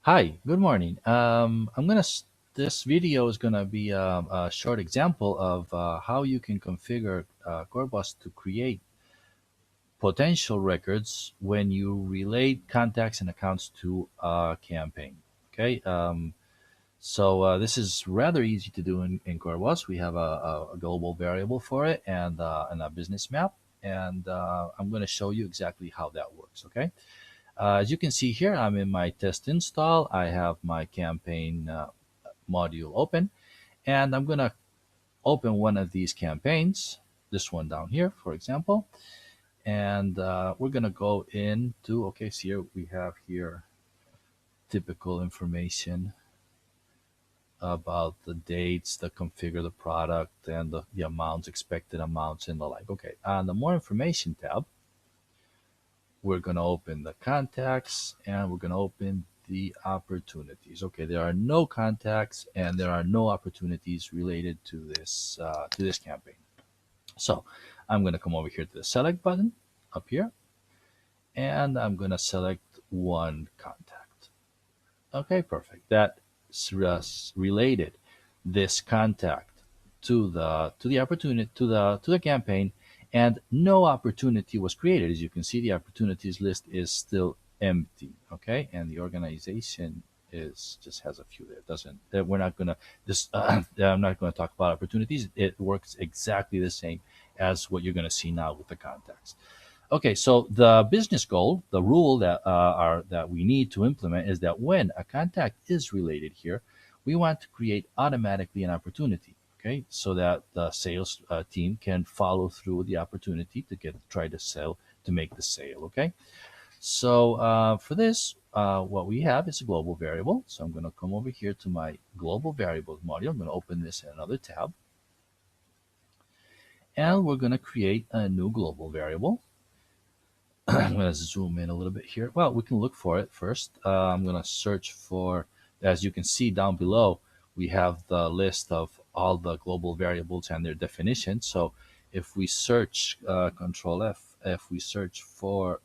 Hi, good morning. This video is gonna be a short example of how you can configure coreBOS to create potential records when you relate contacts and accounts to a campaign. Okay, this is rather easy to do in coreBOS. We have a global variable for it and a business map, and I'm going to show you exactly how that works. Okay. As you can see here, I'm in my test install. I have my campaign module open, and I'm going to open one of these campaigns, this one down here, for example, and we're going to go into, okay, so here we have here typical information about the dates, the configure the product, and the amounts, expected amounts, and the like. Okay, on the more information tab, we're going to open the contacts and we're going to open the opportunities. Okay, there are no contacts and there are no opportunities related to this campaign. So I'm going to come over here to the select button up here, and I'm going to select one contact. Okay, perfect. That related this contact to the opportunity to the campaign, and no opportunity was created. As you can see, the opportunities list is still empty. Okay, and the organization is just has a few there. It doesn't that we're not gonna this I'm not going to talk about opportunities. It works exactly the same as what you're going to see now with the contacts. Okay, so the business goal, the rule that we need to implement is that when a contact is related here, we want to create automatically an opportunity. Okay, so that the sales team can follow through with the opportunity to try to sell to make the sale. Okay, so for this, what we have is a global variable. So I'm going to come over here to my global variables module. I'm going to open this in another tab, and we're going to create a new global variable. I'm going to zoom in a little bit here. Well, we can look for it first. I'm going to search for, as you can see down below, we have the list of all the global variables and their definition. So if we search Control F, if we search for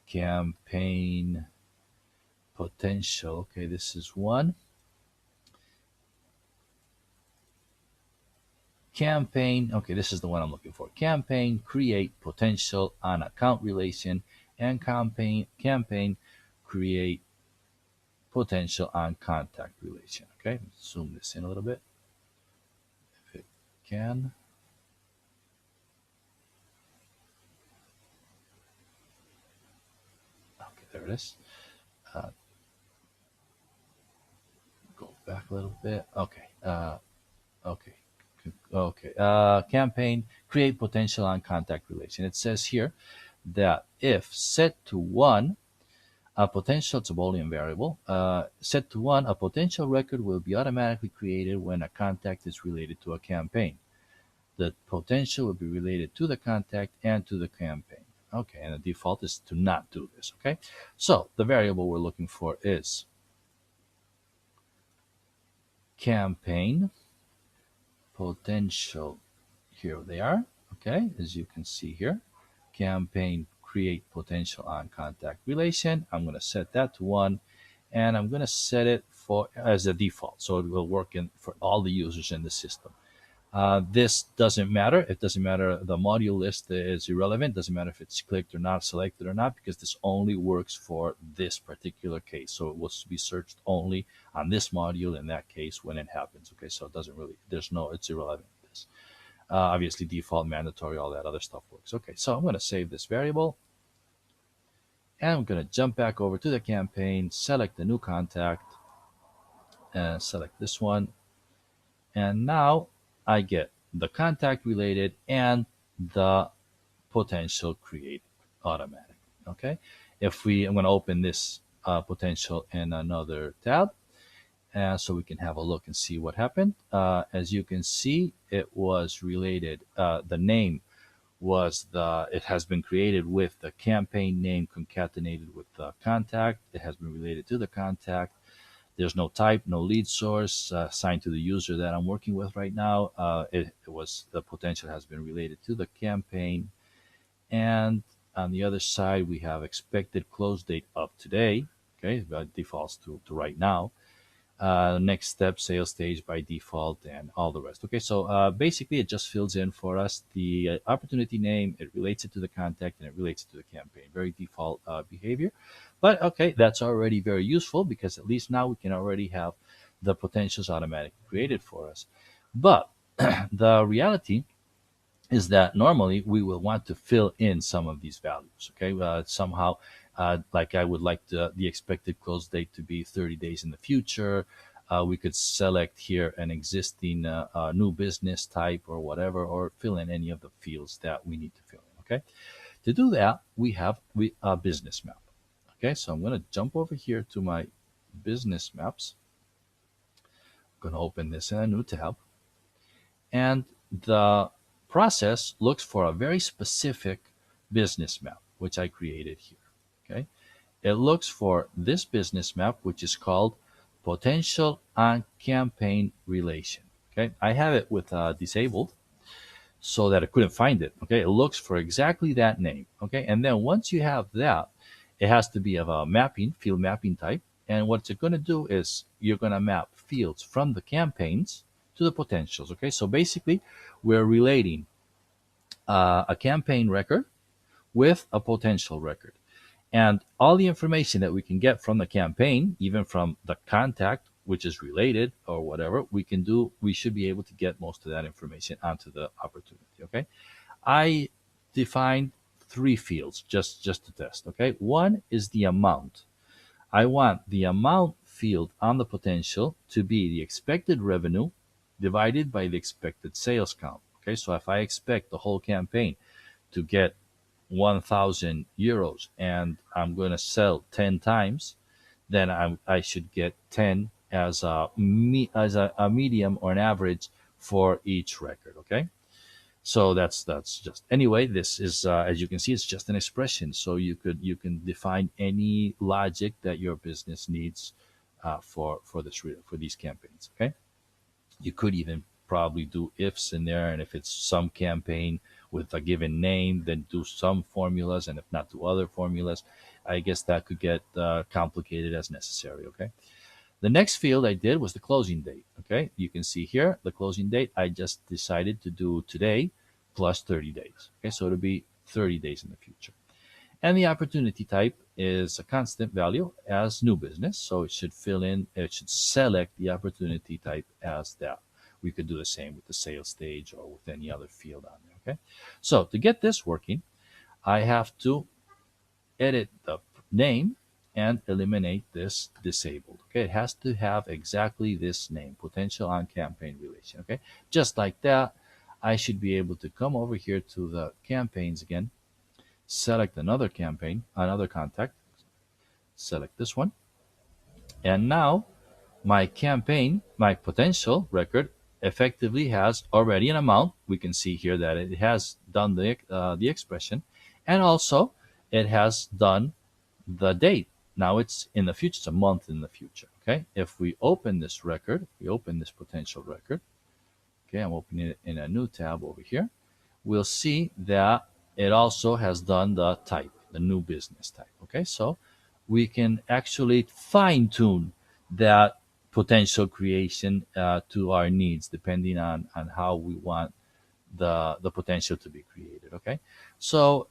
campaign potential, okay, this is one. Campaign, okay, this is the one I'm looking for. Campaign, create potential on account relation, and campaign, create potential on contact relation. Okay, let's zoom this in a little bit if it can. Okay, there it is. Uh, go back a little bit. Okay. Okay. Okay. Campaign create potential on contact relation. It says here that if set to one, a potential, it's a Boolean variable, set to one, a potential record will be automatically created when a contact is related to a campaign. The potential will be related to the contact and to the campaign. Okay, and the default is to not do this. Okay, so the variable we're looking for is campaign potential. Here they are. Okay, as you can see here, campaign create potential on contact relation. I'm going to set that to one, and I'm going to set it for as a default, so it will work in for all the users in the system. This doesn't matter. It doesn't matter. The module list is irrelevant. Doesn't matter if it's clicked or not, selected or not, because this only works for this particular case. So it will be searched only on this module in that case when it happens. Okay, so it doesn't really, it's irrelevant. This obviously default, mandatory, all that other stuff works. Okay, so I'm going to save this variable, and I'm going to jump back over to the campaign, select the new contact, and select this one. And now I get the contact related and the potential create automatic. Okay. I'm going to open this potential in another tab. So we can have a look and see what happened. As you can see, it was related. The name it has been created with the campaign name concatenated with the contact. It has been related to the contact. There's no type, no lead source assigned to the user that I'm working with right now. It was the potential has been related to the campaign. And on the other side, we have expected close date of today. Okay, that defaults to right now. Next step, sales stage by default, and all the rest. Okay, so basically it just fills in for us the opportunity name, it relates it to the contact, and it relates it to the campaign. Very default behavior. But okay, that's already very useful because at least now we can already have the potentials automatically created for us. But the reality is that normally we will want to fill in some of these values. Okay, somehow, like I would like the expected close date to be 30 days in the future. We could select here an existing new business type or whatever, or fill in any of the fields that we need to fill in. Okay, to do that, we have a business map. Okay, so I'm going to jump over here to my business maps. I'm going to open this in a new tab. And the process looks for a very specific business map, which I created here. Okay. It looks for this business map, which is called potential on campaign relation. Okay. I have it with disabled so that I couldn't find it. Okay. It looks for exactly that name. Okay. And then once you have that, it has to be of a mapping, field mapping type. And what you're going to do is you're going to map fields from the campaigns to the potentials. Okay. So basically, we're relating a campaign record with a potential record. And all the information that we can get from the campaign, even from the contact, which is related or whatever, we should be able to get most of that information onto the opportunity. Okay. I defined three fields just to test. Okay. One is the amount. I want the amount field on the potential to be the expected revenue divided by the expected sales count. Okay. So if I expect the whole campaign to get 1,000 euros and I'm going to sell 10 times, then I should get 10 as a medium or an average for each record. Okay. So that's just anyway. This is as you can see, it's just an expression. So you can define any logic that your business needs for these campaigns. Okay. You could even probably do ifs in there, and if it's some campaign with a given name, then do some formulas, and if not, do other formulas. I guess that could get complicated as necessary. Okay. The next field I did was the closing date. Okay. You can see here the closing date. I just decided to do today plus 30 days. Okay. So it'll be 30 days in the future. And the opportunity type is a constant value as new business. So it should select the opportunity type as that. We could do the same with the sales stage or with any other field on there. Okay. So to get this working, I have to edit the name and eliminate this disabled. Okay. It has to have exactly this name, potential on campaign relation. Okay. Just like that, I should be able to come over here to the campaigns again, select another campaign, another contact, select this one. And now my campaign, my potential record effectively has already an amount. We can see here that it has done the expression, and also it has done the date. Now it's in the future, it's a month in the future. Okay. If we open this record, we open this potential record. Okay. I'm opening it in a new tab over here. We'll see that it also has done the type, the new business type. Okay, so we can actually fine tune that potential creation to our needs depending on how we want the potential to be created. Okay, so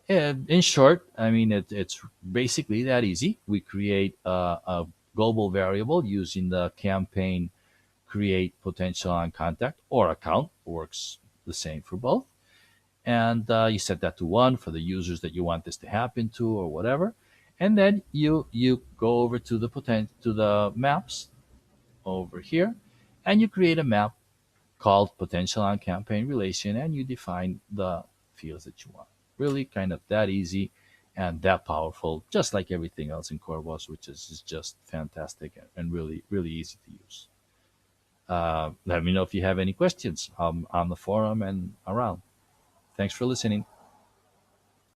in short, I mean, it's basically that easy. We create a global variable using the campaign create potential on contact or account, works the same for both, and you set that to 1 for the users that you want this to happen to or whatever, and then you go over to the maps over here, and you create a map called potential on campaign relation, and you define the fields that you want. Really kind of that easy and that powerful, just like everything else in coreBOS, which is just fantastic and really easy to use. Let me know if you have any questions on the forum and around. Thanks for listening.